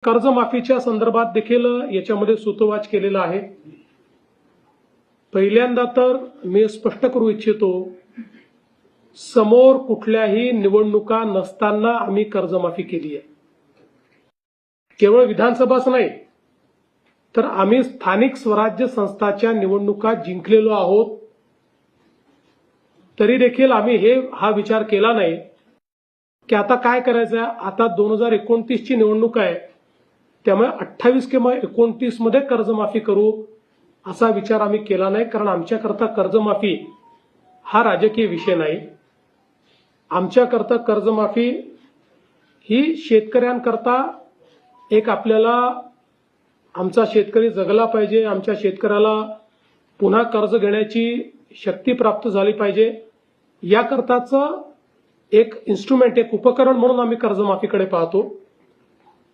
कर्जमाफीच्या संदर्भात देखील याच्यामध्ये सूतोवाच केलेला आहे। पहिल्यांदा तर मी स्पष्ट करू इच्छितो, समोर कुठल्याही निवडणुका नसताना आम्ही कर्जमाफी केली आहे। केवळ विधानसभाच नाही तर आम्ही स्थानिक स्वराज्य संस्थाच्या निवडणुका जिंकलेलो आहोत। तरी देखील आम्ही हा विचार केला नाही की आता काय करायचं, आता 2029 ची निवडणूक आहे, त्यामुळे 28 किंवा 29 मध्ये कर्जमाफी करू असा विचार आम्ही केला नाही। कारण आमच्याकरता कर्जमाफी हा राजकीय विषय नाही। आमच्याकरता कर्जमाफी ही शेतकऱ्यांकरता एक आपल्याला आमचा शेतकरी जगला पाहिजे, आमच्या शेतकऱ्याला पुन्हा कर्ज घेण्याची शक्ती प्राप्त झाली पाहिजे, याकरताचं एक इन्स्ट्रुमेंट, एक उपकरण म्हणून आम्ही कर्जमाफीकडे पाहतो।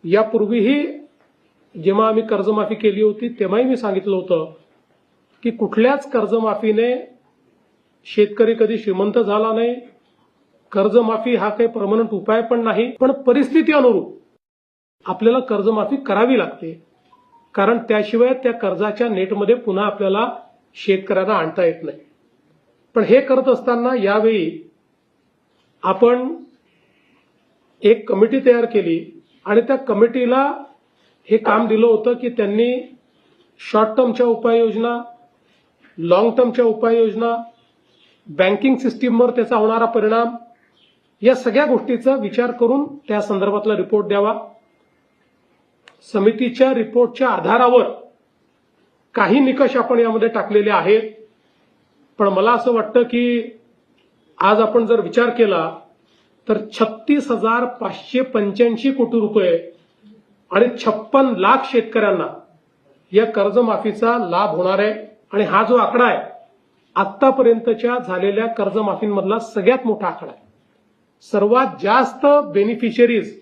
यापूर्वीही जेव्हा आम्ही कर्जमाफी केली होती तेव्हाही मी सांगितलं होतं की कुठल्याच कर्जमाफीने शेतकरी कधी श्रीमंत झाला नाही। कर्जमाफी हा काही परमनंट उपाय पण नाही, पण परिस्थिती अनुरूप आपल्याला कर्जमाफी करावी लागते, कारण त्याशिवाय त्या कर्जाच्या नेटमध्ये पुन्हा आपल्याला शेतकऱ्यांना आणता येत नाही। पण हे करत असताना यावेळी आपण एक कमिटी तयार केली आणि त्या कमिटीला हे काम दिलं होतं की त्यांनी शॉर्ट टर्मच्या उपाययोजना, लॉंग टर्मच्या उपाययोजना, बँकिंग सिस्टीमवर त्याचा होणारा परिणाम, या सगळ्या गोष्टीचा विचार करून त्या संदर्भातला रिपोर्ट द्यावा। समितीच्या रिपोर्टच्या आधारावर काही निकष आपण यामध्ये टाकलेले आहेत। पण मला असं वाटतं की आज आपण जर विचार केला तर 36,585 कोटी रुपये आणि 56 लाख शेतकऱ्यांना या कर्जमाफीचा लाभ होणार आहे। आणि हा जो आकडा आहे आतापर्यंतच्या झालेल्या कर्जमाफींमधला सगळ्यात मोठा आकडा आहे। सर्वात जास्त बेनिफिशियरीज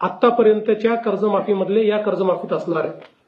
आतापर्यंतच्या कर्जमाफीमधले या कर्जमाफीत असणार आहेत।